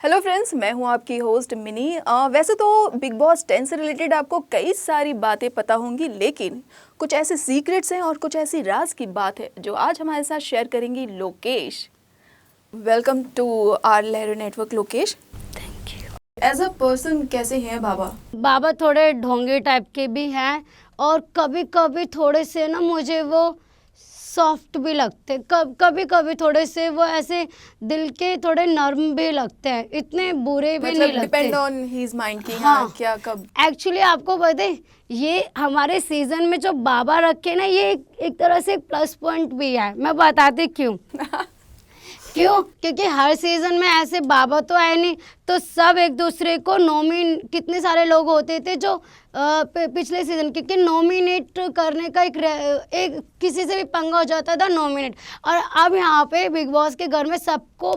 Hello friends, मैं हूं आपकी होस्ट मिनी। वैसे तो बिग बॉस 10 से रिलेटेड आपको कई सारी बातें पता होंगी, लेकिन कुछ ऐसे सीक्रेट्स हैं और कुछ ऐसी राज की बात है जो आज हमारे साथ शेयर करेंगी Lokesh. Welcome to our Lahar network Lokesh. Thank you. As a person कैसे हैं बाबा? बाबा थोड़े ढोंगे टाइप के भी हैं और कभी कभी थोड़े से ना मुझे वो सॉफ्ट भी लगते, कभी कभी थोड़े से वो ऐसे दिल के थोड़े नर्म भी लगते हैं, इतने बुरे भी नहीं लगते। डिपेंड ऑन हिज माइंड की। हाँ, क्या कब एक्चुअली आपको पता है ये हमारे सीजन में जो बाबा रखे ना, ये एक तरह से प्लस पॉइंट भी है। मैं बताती क्यों। क्यों? क्योंकि हर सीजन में ऐसे बाबा तो आए नहीं, तो सब एक दूसरे को कितने सारे लोग होते थे जो पिछले सीजन, क्योंकि नॉमिनेट करने का एक किसी से भी पंगा हो जाता था नॉमिनेट। और अब यहाँ पे बिग बॉस के घर में सबको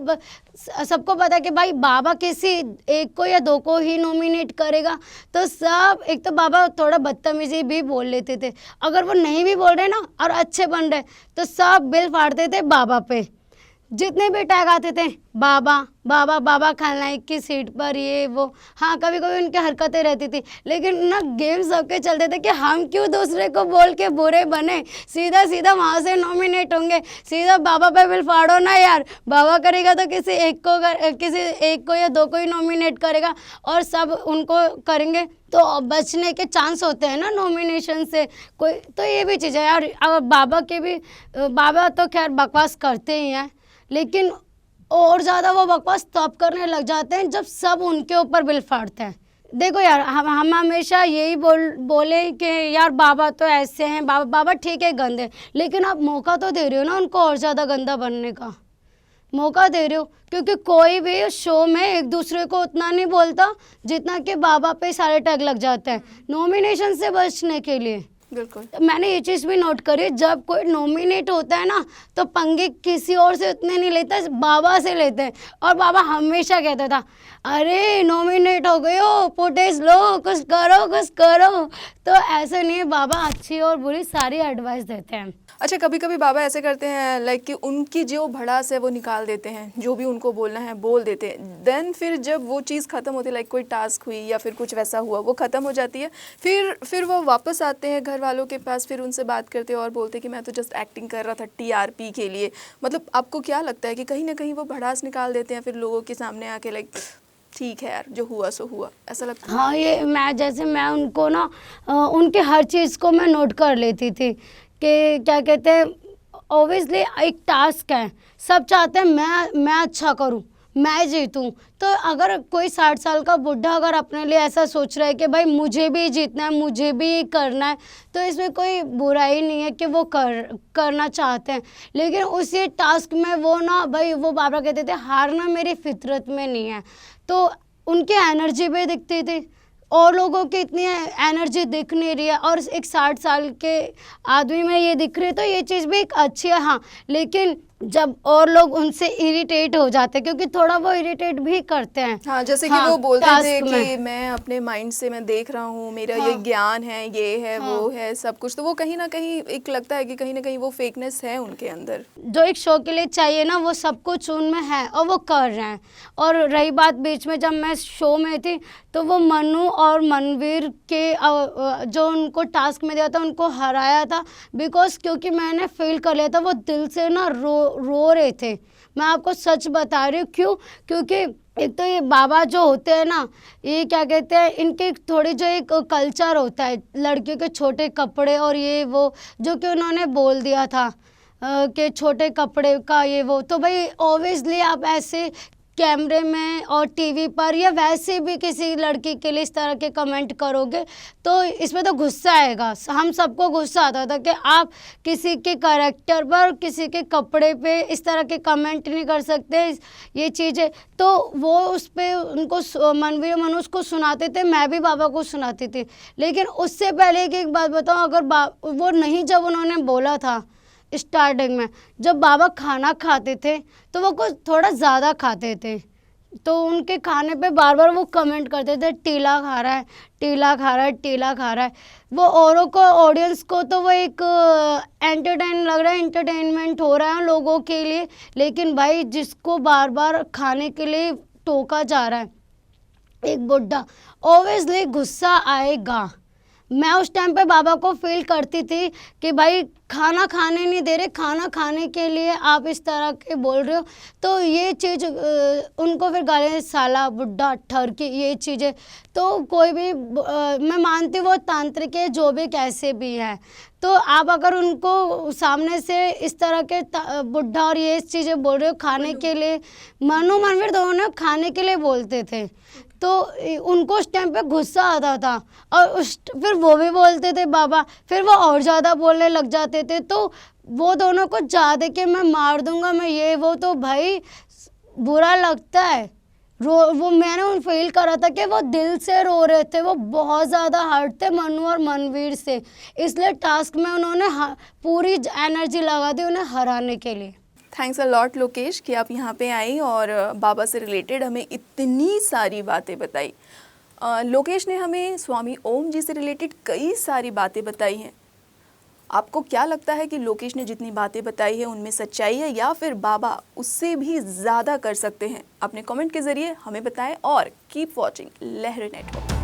पता है कि भाई बाबा किसी एक को या दो को ही नॉमिनेट करेगा, तो सब, एक तो बाबा थोड़ा बदतमीजी भी बोल लेते थे, अगर वो नहीं भी बोल रहे ना और अच्छे बन रहे तो सब बिल फाड़ते थे बाबा पे। जितने भी टैग आते थे, बाबा बाबा बाबा खलनायक की सीट पर, ये वो। हाँ, कभी कभी उनकी हरकतें रहती थी, लेकिन ना गेम सबके चलते थे कि हम क्यों दूसरे को बोल के बुरे बने, सीधा सीधा वहाँ से नॉमिनेट होंगे, सीधा बाबा पे बिल फाड़ो ना यार। बाबा करेगा तो किसी एक को या दो को ही नॉमिनेट करेगा और सब उनको करेंगे, तो बचने के चांस होते हैं ना नॉमिनेशन से कोई। तो ये भी चीज़ है यार। अब बाबा तो खैर बकवास करते ही हैं, लेकिन और ज़्यादा वो बकवास तब करने लग जाते हैं जब सब उनके ऊपर बिल फाड़ते हैं। देखो यार, हम हमेशा यही बोले कि यार बाबा तो ऐसे हैं, बाबा ठीक है गंदे, लेकिन आप मौका तो दे रहे हो ना उनको और ज़्यादा गंदा बनने का, मौका दे रहे हो। क्योंकि कोई भी शो में एक दूसरे को उतना नहीं बोलता जितना कि बाबा पे सारे टैग लग जाते हैं नॉमिनेशन से बचने के लिए। बिल्कुल, मैंने ये चीज़ भी नोट करी, जब कोई नॉमिनेट होता है ना तो पंगे किसी और से उतने नहीं लेता, बाबा से लेते हैं। और बाबा हमेशा कहता था, अरे नॉमिनेट हो गए हो, फुटेज लो, कुछ करो कुछ करो। तो ऐसा नहीं है, बाबा अच्छी और बुरी सारी एडवाइस देते हैं। अच्छा, कभी कभी बाबा ऐसे करते हैं लाइक कि उनकी जो भड़ास है वो निकाल देते हैं, जो भी उनको बोलना है बोल देते हैं। देन फिर जब वो चीज़ ख़त्म होती है, लाइक कोई टास्क हुई या फिर कुछ वैसा हुआ, वो ख़त्म हो जाती है, फिर वो वापस आते हैं घर वालों के पास, फिर उनसे बात करते हैं और बोलते हैं कि मैं तो जस्ट एक्टिंग कर रहा था TRP के लिए। मतलब आपको क्या लगता है कि कहीं ना कहीं वो भड़ास निकाल देते हैं फिर लोगों के सामने आके, लाइक ठीक है यार, जो हुआ सो हुआ, ऐसा लगता है? हाँ, ये मैं उनको ना उनके हर चीज़ को मैं नोट कर लेती थी कि क्या कहते हैं, ऑब्वियसली एक टास्क है, सब चाहते हैं मैं अच्छा करूं, मैं जीतूं। तो अगर कोई 60 साल का बुढ़ा अगर अपने लिए ऐसा सोच रहा है कि भाई मुझे भी जीतना है, मुझे भी करना है, तो इसमें कोई बुराई नहीं है कि वो करना चाहते हैं। लेकिन उसी टास्क में वो ना, भाई वो बाबा कहते थे हारना मेरी फितरत में नहीं है, तो उनकी एनर्जी भी दिखती थी। और लोगों की इतनी एनर्जी दिख नहीं रही है और एक 60 साल के आदमी में ये दिख रही है, तो ये चीज़ भी एक अच्छी है। हाँ, लेकिन जब और लोग उनसे इरिटेट हो जाते हैं, क्योंकि थोड़ा वो इरिटेट भी करते हैं। हाँ, जैसे कि हाँ, वो बोलते थे कि मैं अपने माइंड से मैं देख रहा हूँ, मेरा ये ज्ञान है, ये है, वो है, सब कुछ। तो वो कहीं ना कहीं एक लगता है कि कहीं ना कहीं वो फेकनेस है उनके अंदर, जो एक शो के लिए चाहिए ना, वो सब कुछ उनमें है और वो कर रहे हैं। और रही बात बीच में जब मैं शो में थी, तो वो मनु और मनवीर के जो उनको टास्क में दिया था उनको हराया था, बिकॉज क्योंकि मैंने फील कर लिया था वो दिल से ना रो रहे थे। मैं आपको सच बता रही हूँ। क्यों? क्योंकि एक तो ये बाबा जो होते हैं ना, ये क्या कहते हैं, इनके थोड़ी जो एक कल्चर होता है लड़कियों के छोटे कपड़े और ये वो, जो कि उन्होंने बोल दिया था कि छोटे कपड़े का ये वो, तो भाई ऑब्वियसली आप ऐसे कैमरे में और टीवी पर या वैसे भी किसी लड़की के लिए इस तरह के कमेंट करोगे तो इसमें तो गुस्सा आएगा। हम सबको गुस्सा आता था कि आप किसी के कैरेक्टर पर, किसी के कपड़े पे इस तरह के कमेंट नहीं कर सकते, ये चीज़ें। तो वो उस पर उनको मनवीर मनुष्य को सुनाते थे, मैं भी बाबा को सुनाती थी। लेकिन उससे पहले एक बात बताऊँ, अगर वो नहीं, जब उन्होंने बोला था स्टार्टिंग में, जब बाबा खाना खाते थे तो वो कुछ थोड़ा ज़्यादा खाते थे, तो उनके खाने पे बार बार वो कमेंट करते थे टीला खा रहा है, टीला खा रहा है, टीला खा रहा है। वो औरों को, ऑडियंस को तो वो एक एंटरटेन लग रहा है, एंटरटेनमेंट हो रहा है लोगों के लिए। लेकिन भाई जिसको बार बार खाने के लिए टोका जा रहा है, एक बुड्ढा, ऑब्वियसली गुस्सा आएगा। मैं उस टाइम पे बाबा को फील करती थी कि भाई खाना खाने नहीं दे रहे, खाना खाने के लिए आप इस तरह के बोल रहे हो। तो ये चीज़ उनको फिर गाली, साला, बुड्ढा, ठरकी, ये चीज़ें तो कोई भी मैं मानती हूँ वो तांत्रिक है, जो भी कैसे भी है। तो आप अगर उनको सामने से इस तरह के बुड्ढा और ये चीज़ें बोल रहे हो खाने के लिए, मनु मनवीर दोनों खाने के लिए बोलते थे, तो उनको उस टाइम पे गुस्सा आता था और फिर वो भी बोलते थे बाबा, फिर वो और ज़्यादा बोलने लग जाते थे। तो वो दोनों को ज़्यादा कि मैं मार दूंगा, मैं ये वो, तो भाई बुरा लगता है। वो मैंने फील करा था कि वो दिल से रो रहे थे, वो बहुत ज़्यादा हर्ट थे मनु और मनवीर से, इसलिए टास्क में उन्होंने पूरी एनर्जी लगा दी उन्हें हराने के लिए। थैंक्स अ लॉट लोकेश कि आप यहाँ पे आई और बाबा से रिलेटेड हमें इतनी सारी बातें बताई। लोकेश ने हमें स्वामी ओम जी से रिलेटेड कई सारी बातें बताई हैं। आपको क्या लगता है कि लोकेश ने जितनी बातें बताई है उनमें सच्चाई है या फिर बाबा उससे भी ज़्यादा कर सकते हैं? अपने कमेंट के ज़रिए हमें बताएं और कीप वॉचिंग लहर नेटवर्क।